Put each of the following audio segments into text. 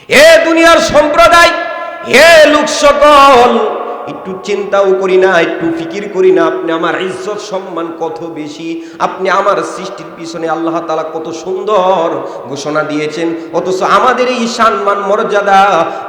এ দুনিয়ার সম্প্রদায়, হে লোক সকল, একটু চিন্তাও করি না, একটু ফিকির করি না আপনি আমার ইজ্জত সম্মান কত বেশি, আপনি আমার সৃষ্টির পিছনে আল্লাহ তাআলা কত সুন্দর ঘোষণা দিয়েছেন, অথচ আমাদের এই সম্মান মর্যাদা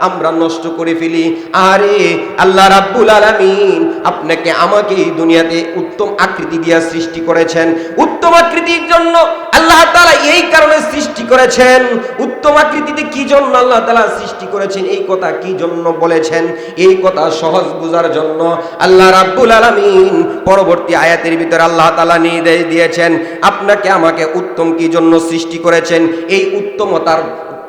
আমরা নষ্ট করে ফেলি। আরে আল্লাহ রাব্বুল আলামিন আপনাকে আমাকে এই দুনিয়াতে উত্তম আকৃতি দিয়ে সৃষ্টি করেছেন। উত্তম আকৃতির জন্য আল্লাহ তাআলা এই কারণে সৃষ্টি করেছেন। উত্তম আকৃতিতে কি জন্য আল্লাহ তাআলা সৃষ্টি করেছেন, এই কথা কি জন্য বলেছেন, এই কথা সহজ বুঝার জন্য আল্লাহ রাব্বুল আলামিন পরবর্তী আয়াতের ভিতরে আল্লাহ তাআলা নির্দেশ দিয়েছেন আপনাকে আমাকে উত্তম কি জন্য সৃষ্টি করেছেন। এই উত্তমতার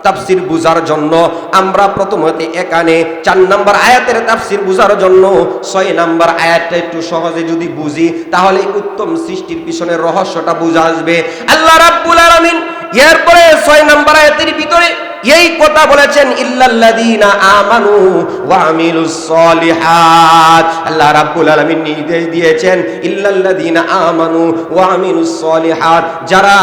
তাফসীর বুঝার জন্য আমরা প্রথমতে এখানে 4 নম্বর আয়াতের তাফসীর বুঝার জন্য 6 নম্বর আয়াতটা একটু সহজে যদি বুঝি তাহলে উত্তম সৃষ্টির পিছনের রহস্যটা বুঝা আসবে। আল্লাহ রাব্বুল আলামিন এরপরে 6 নম্বর আয়াতের ভিতরে এই কথা বলেছেন, ইল্লাল্লাযীনা আমানু ওয়া আমিলুস সলিহাত। আল্লাহ রাব্বুল আলামিন নির্দেশ দিয়েছেন ইল্লাল্লাযীনা আমানু ওয়া আমিলুস সলিহাত, যারা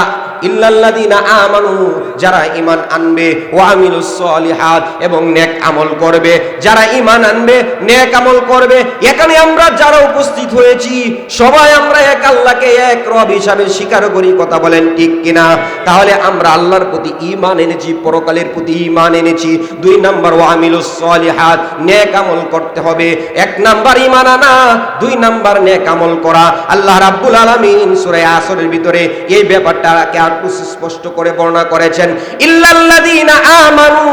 ইল্লাল্লাযীনা আমানু, যারা ঈমান আনবে, ওয়া আমিলুস সলিহাত, এবং নেক আমল করবে। যারা ঈমান আনবে, নেক আমল করবে। এখানে আমরা যারা উপস্থিত হয়েছি সবাই আমরা এক আল্লাহকে এক রব হিসাবে স্বীকার করি, কথা বলেন ঠিক কিনা? তাহলে আমরা আল্লাহর প্রতি ঈমান এনেছি, পরকালের প্রতি ঈমান এনেছি। 2 নাম্বার ওয়া আমিলুস সলিহাত, নেক আমল করতে হবে। 1 নাম্বার ঈমান আনা, 2 নাম্বার নেক আমল করা। আল্লাহ রাব্বুল আলামিন সূরা আসরের ভিতরে এই ব্যাপারটাকে আরো স্পষ্ট করে বর্ণনা করেছেন, ইল্লাল্লাযীনা আমানু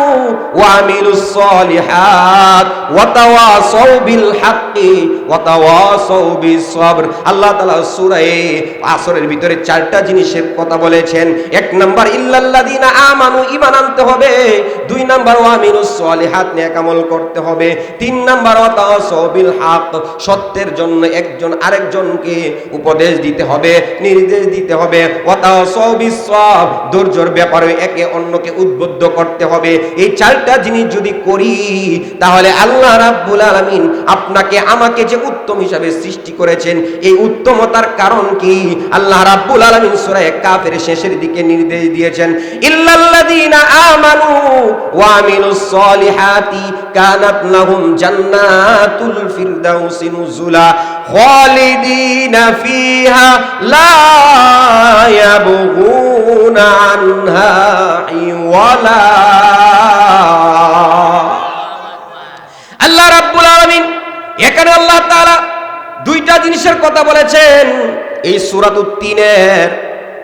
ওয়া আমিলুস সলিহাত ওয়া তাওয়াসাউ বিল হাক্কি ওয়া তাওয়াসাউ বিস সবর। আল্লাহ তাআলা সূরা আসরের ভিতরে 4টা জিনিসের কথা বলেছেন। 1 নাম্বার ইল্লাল্লাযীনা আমানু, ঈমান আনতে হবে। 2 নাম্বার ওয়া আমিলুস সলিহাত, নেক আমল করতে হবে। 3 নাম্বার ওয়া তাওয়াসাউ বিল হক, সত্যের জন্য একজন আরেকজনকে উপদেশ দিতে হবে, নির্দেশ দিতে হবে। ওয়া তাওয়াসাউ বিস সবর, ধৈর্যের ব্যাপারে একে অন্যকে উদ্বুদ্ধ করতে হবে। এই 4টা জিনিস যদি করি তাহলে আল্লাহ রাব্বুল আলামিন আপনাকে আমাকে যে উত্তম হিসাবে সৃষ্টি করেছেন, এই উত্তমতার কারণ কি আল্লাহ রাব্বুল আলামিন সূরা কাফের শেষের দিকে নির্দেশ দিয়েছেন, ইল্লাল্লাযীনা আমানু ওয়া আমিলুস সলিহাতি কানাত লাহুম জান্নাতুল ফিরদাউসি নুজুলা খালিদিনা ফিহা লা ইয়াবগুনা আনহা ইওয়ালা। আল্লাহ রাব্বুল আলামিন এখানে আল্লাহ তাআলা 2টা জিনিসের কথা বলেছেন। এই সূরাতুত তিনের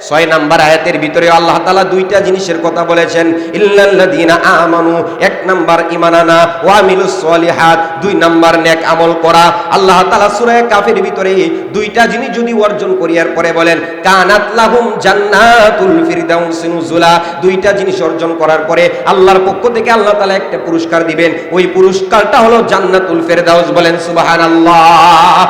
6 নাম্বার আয়াতের ভিতরে আল্লাহ তাআলা 2টা জিনিসের কথা বলেছেন, ইল্লাল্লাযীনা আমানু, 1 নাম্বার ঈমান আনা, ওয়া আমিলুস সলিহাত, 2 নাম্বার নেক আমল করা। আল্লাহ তাআলা সূরা কাফের ভিতরে 2টা জিনিস যদি অর্জন করি এর পরে বলেন কানাত লাহুম জান্নাতুল ফিরদাউসি নুজুলা, 2টা জিনিস অর্জন করার পরে আল্লাহর পক্ষ থেকে আল্লাহ তাআলা একটা পুরস্কার দিবেন। ওই পুরস্কারটা হলো জান্নাতুল ফিরদাউস। বলেন সুবহানাল্লাহ।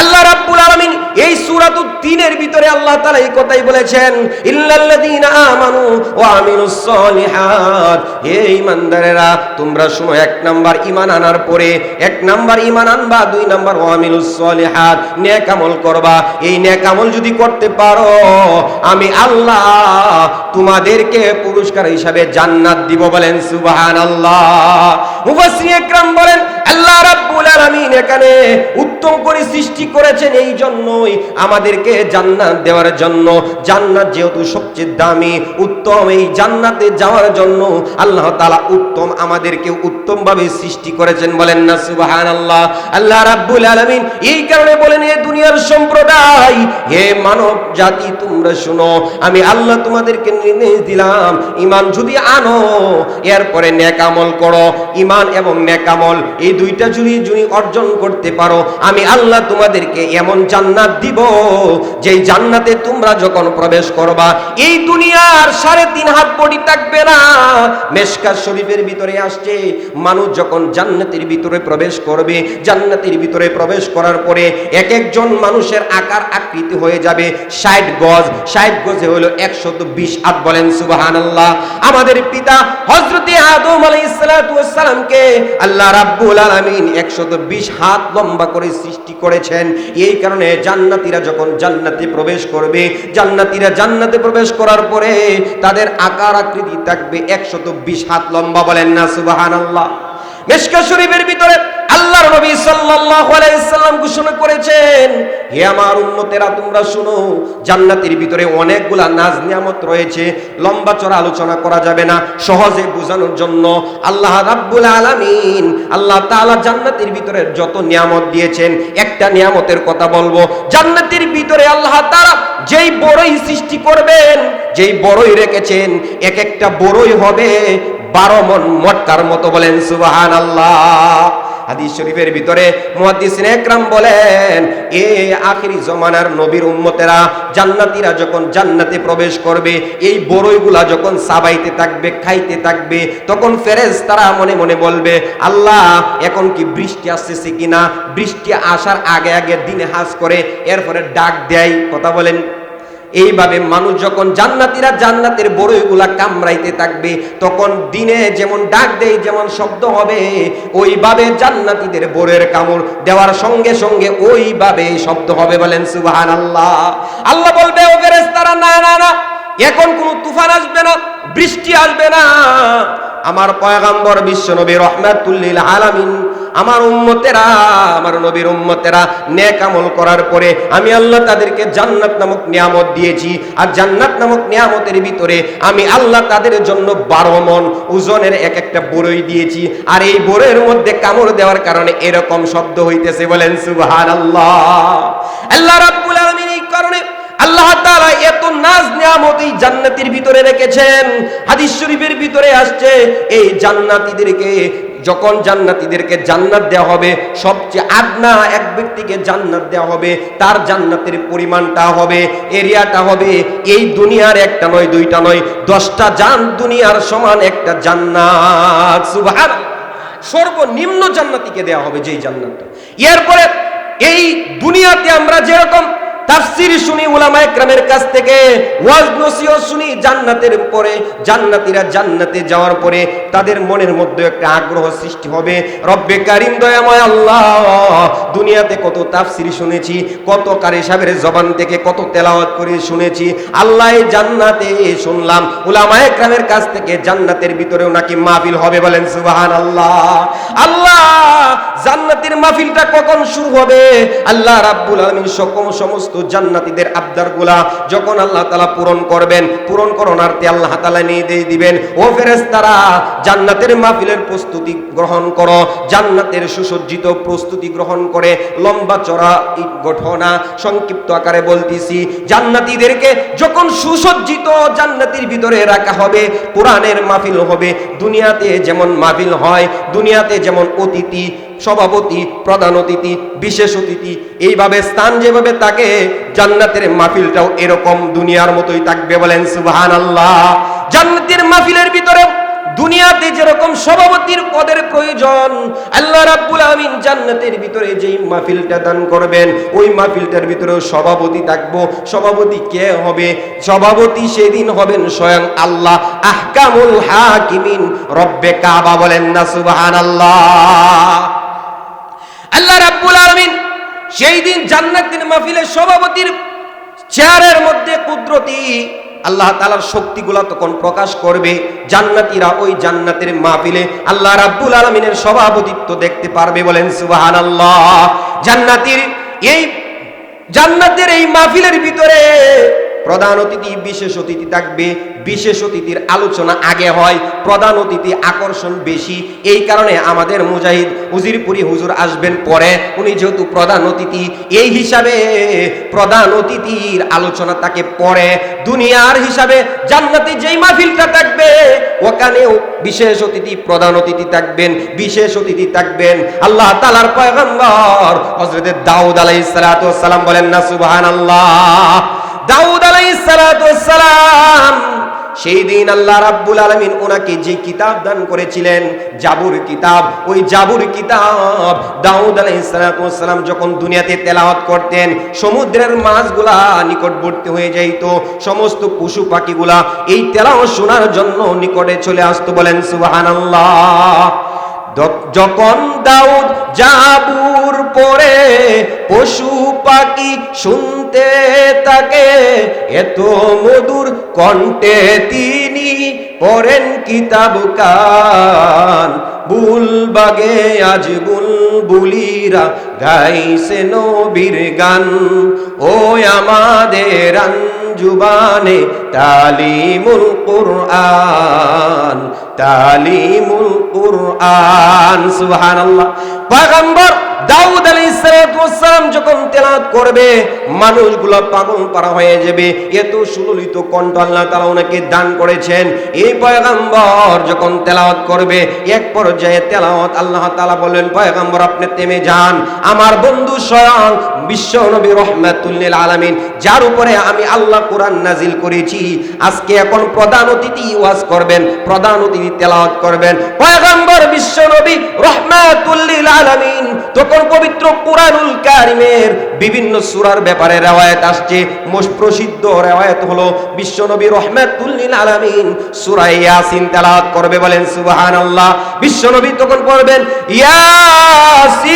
আল্লাহ রাব্বুল আলামিন এই সূরাতুত তিনের ভিতরে আল্লাহ তাআলা এই কথাই বলেছেন, ইল্লাল্লাযীনা আমানু ওয়া আমিলুস সলিহাত। হে ঈমানদারেরা তোমরা শুনো, 1 নাম্বার ঈমান আনার পরে 1 নাম্বার ঈমান আনবা, 2 নাম্বার ওয়া আমিলুস সলিহাত, নেক আমল করবা। এই নেক আমল যদি করতে পারো আমি আল্লাহ তোমাদেরকে পুরস্কার হিসাবে জান্নাত দিব। বলেন সুবহানাল্লাহ। মুফাসসিরিন ইকরাম বলেন আল্লাহ রাব্বুল আলামিন এখানে উত্তম করে সৃষ্টি করেছেন এই জন্যই আমাদেরকে জান্নাত দেওয়ার জন্য। জান্নাত যেহেতু সবচেয়ে দামি, উত্তম, এই জান্নাতে যাওয়ার জন্য আল্লাহ তাআলা উত্তম আমাদেরকে উত্তম ভাবে সৃষ্টি করেছেন। বলেন না সুবহানাল্লাহ। আল্লাহ রাব্বুল আলামিন এই কারণে বলেন, হে দুনিয়ার সম্প্রদায়, হে মানব জাতি তোমরা শুনো, আমি আল্লাহ তোমাদেরকে নির্দেশ দিলাম ঈমান যদি আনো এরপরে নেক আমল করো। ঈমান এবং নেক আমল এই 2টা যদি অর্জন করতে পারো আমি আল্লাহ তোমাদেরকে এমন জান্নাত দিব যেই জান্নাতে তোমরা যখন প্রবেশ করবা এই দুনিয়ার 3.5 হাত বডি থাকবে না। মিশকাত শরীফের ভিতরে আসছে, মানুষ যখন জান্নাতের ভিতরে প্রবেশ করবে, জান্নাতের ভিতরে প্রবেশ করার পরে এক একজন মানুষের আকার আকৃতি হয়ে যাবে 60 গজ। 60 গজে হলো 120 হাত। বলেন সুবহানাল্লাহ। আমাদের পিতা হযরতে আদম আলাইহিস সালাতু ওয়াস সালামকে আল্লাহ রাব্বুল আলামিন 120 হাত লম্বা করে সৃষ্টি করেছেন। এই কারণে জান্নাতীরা যখন জান্নাতে প্রবেশ করবে, জান্নাতীরা জান্নাতে প্রবেশ করার পরে তাদের আকার আকৃতি থাকবে 120 হাত লম্বা। বলেন না সুবহানাল্লাহ। মিশকাত শরীফের ভিতরে আল্লাহর নবী সাল্লাল্লাহু আলাইহি সাল্লাম ঘোষণা করেছেন, হে আমার উম্মতেরা তোমরা শুনো, জান্নাতের ভিতরে অনেকগুলা নাজ নিয়ামত রয়েছে, লম্বা চড়া আলোচনা করা যাবে না, সহজে বোঝানোর জন্য আল্লাহ রাব্বুল আলামিন আল্লাহ তাআলা জান্নাতের ভিতরে যত নিয়ামত দিয়েছেন একটা নিয়ামতের কথা বলবো। জান্নাতের ভিতরে আল্লাহ তাআলা যেই বড়ই সৃষ্টি করবেন, যেই বড়ই রেখেছেন, এক একটা বড়ই হবে 12 মণ মটকার মতো। বলেন সুবহানাল্লাহ। হাদিস শরীফের ভিতরে মুহাদ্দিসিনে একরাম বলেন, আখিরি জমানার নবীর উম্মতেরা জান্নাতীরা যখন জান্নাতে প্রবেশ করবে, এই বড়ইগুলা যখন সাবাইতে থাকবে, খাইতে থাকবে, তখন ফেরেশতারা মনে মনে বলবে, আল্লাহ এখন কি বৃষ্টি আসছে কিনা। বৃষ্টি আসার আগে আগে দিনে হাজ করে এরপরে ডাক দেয়। কথা বলেন। এইভাবে মানুষ যখন জান্নাতীরা জান্নাতের বড়ইগুলা কামড়াইতে থাকবে, তখন দিনে যেমন ডাক দেয়, যেমন শব্দ হবে, ওইভাবে জান্নাতীদের বড়ের কামড় দেওয়ার সঙ্গে সঙ্গে ওইভাবে শব্দ হবে। বলেন সুবহানাল্লাহ। আল্লাহ বলবে, ও ফেরেশতারা, না না না, এখন কোনো তুফান আসবে না, বৃষ্টি আসবে না। আমার পয়গম্বর বিশ্বনবী রাহমাতুল লিল আলামিন, আমার উম্মতেরা, আমার নবীর উম্মতেরা নেক আমল করার পরে আমি আল্লাহ তাদেরকে জান্নাত নামক নিয়ামত দিয়েছি। আর জান্নাত নামক নিয়ামতের ভিতরে আমি আল্লাহ তাদের জন্য 12 মণ ওজনের এক একটা বড়ই দিয়েছি। আর এই বড়ের মধ্যে কামড় দেওয়ার কারণে এরকম শব্দ হইতেছে। বলেন সুবহানাল্লাহ। আল্লাহ রাব্বুল আলামিন এই কারণে আল্লাহ তাআলা এত নাজ নিয়ামত এই জান্নাতের ভিতরে রেখেছেন। হাদিস শরীফের ভিতরে আসছে, এই জান্নাতীদেরকে যখন জান্নাতীদেরকে জান্নাত দেওয়া হবে, সবচেয়ে আদনা এক ব্যক্তিকে জান্নাত দেওয়া হবে, তার জান্নাতের পরিমাণটা হবে, এরিয়াটা হবে এই দুনিয়ার একটা নয়, দুইটা নয়, 10টা দুনিয়ার সমান একটা জান্নাত। সুবহানাল্লাহ। সর্বনিম্ন জান্নাতীকে দেওয়া হবে যেই জান্নাতটা। এরপরে এই দুনিয়াতে আমরা যেরকম তাফসীর শুনি উলামায়ে কেরামের কাছ থেকে, ওয়াজ নসিহত শুনি, জান্নাতের পরে জান্নাতীরা জান্নাতে যাওয়ার পরে তাদের মনের মধ্যে একটা আগ্রহ সৃষ্টি হবে, রব্বে কারীম দয়াময় আল্লাহ, দুনিয়াতে কত তাফসীর শুনেছি, কত কারি সাহেবের জবান থেকে কত তেলাওয়াত করে শুনেছি, আল্লাহ এই জান্নাতে শুনলাম উলামায়ে কেরামের কাছ থেকে জান্নাতের ভিতরেও নাকি মাহফিল হবে। বলেন সুবহানাল্লাহ। আল্লাহ জান্নাতের মাহফিলটা কখন শুরু হবে? আল্লাহ রাব্বুল আলামিন সমস্ত জান্নাতীদের আবদারগুলা যখন আল্লাহ তাআলা পূরণ করবেন, পূরণ করণার্থে আল্লাহ তাআলা নিয়ে দিবেন, ও ফেরেশতারা জান্নাতের মাহফিলের প্রস্তুতি গ্রহণ করো। জান্নাতের সুসজ্জিত প্রস্তুতি গ্রহণ করে লম্বা চড়া ঘটনা সংক্ষিপ্ত আকারে বলতেছি, জান্নাতীদেরকে যখন সুসজ্জিত জান্নাতের ভিতরে রাখা হবে, কোরআনের মাহফিল হবে। দুনিয়াতে যেমন মাহফিল হয়, দুনিয়াতে যেমন অতিথি, সভাপতি, প্রধান অতিথি, বিশেষ অতিথি, এইভাবে স্থান যেভাবে থাকে, জান্নাতের মাহফিলটাও এরকম দুনিয়ার মতোই থাকবে। বলেন সুবহানাল্লাহ। জান্নাতের মাহফিলের ভিতরে দুনিয়াতে যেরকম সভাপতির পদের প্রয়োজন, আল্লাহ রাব্বুল আমিন জান্নাতের ভিতরে যেই মাহফিলটা দান করবেন, ওই মাহফিলটার ভিতরেও সভাপতি থাকবো। সভাপতি কে হবে? সভাপতি সেদিন হবেন স্বয়ং আল্লাহ, আহকামুল হাকিমিন, রব্বে কাবা। বলেন না সুবহানাল্লাহ। আল্লাহ রাব্বুল আলামিন সেই দিন জান্নাতের মাহফিলের সভাপতির চেয়ারের মধ্যে কুদরতি আল্লাহ তাআলার শক্তিগুলা তখন প্রকাশ করবে। জান্নাতীরা ওই জান্নাতের মাহফিলে আল্লাহ রাব্বুল আলামিনের সভাপতিত্ব দেখতে পারবে। বলেন সুবহানাল্লাহ। জান্নাতের এই মাহফিলের ভিতরে প্রধান অতিথি, বিশেষ অতিথি থাকবে। বিশেষ অতিথির আলোচনা আগে হয়, প্রধান অতিথি আকর্ষণ বেশি। এই কারণে আমাদের মুজাহিদ উজিরপুরি হুজুর আসবেন পরে, উনি যেহেতু প্রধান অতিথি, এই হিসাবে প্রধান অতিথির আলোচনা তাকে পরে। দুনিয়ার হিসাবে জান্নাতে যেই মাহফিলটা থাকবে, ওখানেও বিশেষ অতিথি, প্রধান অতিথি থাকবেন। বিশেষ অতিথি থাকবেন আল্লাহ তাআলার পয়গম্বর হযরত দাউদ আলাইহিস সালাতু ওয়াস সালাম। বলেন না সুবহানাল্লাহ। দাউদ আলাইহিস সালাতু ওয়াস সালাম, সেই দিন আল্লাহ রাব্বুল আলামিন ওনাকে যে কিতাব দান করেছিলেন, জাবুর কিতাব, ওই জাবুর কিতাব দাউদ আলাইহিস সালাতু ওয়াস সালাম যখন দুনিয়াতে তেলাওয়াত করতেন, সমুদ্রের মাছগুলা নিকটবর্তী হয়ে যাইত, সমস্ত পশু পাখিগুলা এই তেলাওয়াত শোনার জন্য নিকটে চলে আসতো। বলেন সুবহানাল্লাহ। যখন দাউদ জাবুর পড়ে পশু পাখি শুনতে তাকে, এত মধুর কণ্ঠে তিনি পড়েন কিতাব কান। বুলবাগে আজ বুলবুলিরা গাইছে নবীর গান, ও আমাদের আঞ্জুবানে তালিমুল কুরআন, তালিমুল কুরআন। সুবহানাল্লাহ। পয়গম্বর দাউদ আলাইহিস সালাম যখন তেলাওয়াত করবে মানুষগুলো পাগল পারা হয়ে যাবে, এত সুললিত কণ্ঠ আল্লাহ তাআলা ওনাকে দান করেছেন। এই পয়গম্বর যখন তেলাওয়াত করবে এক পর্যায়ে তেলাওয়াত আল্লাহ তাআলা বলেন, পয়গম্বর আপনি থেমে যান, আমার বন্ধু স্বয়ং বিশ্ব নবী রাহমাতুল লিল আলামিন যার উপরে আমি আল্লাহ কোরআন নাজিল করেছি, আজকে এখন প্রধান অতিথি ওয়াজ করবেন, প্রধান অতিথি তেলাওয়াত করবেন। পয়গম্বর বিশ্ব নবী রাহমাতুল লিল আলামিন তখন পবিত্র কোরআনুল কারীমের বিভিন্ন সূরার ব্যাপারে রওয়ায়াত আসছে। মোস্ট প্রসিদ্ধ রওয়ায়াত হলো বিশ্ব নবী রাহমাতুল লিল আলামিন সূরা ইয়াসিন তেলাওয়াত করবে, বলেন সুবহানাল্লাহ। বিশ্ব নবী তখন পড়বেন ইয়াসিন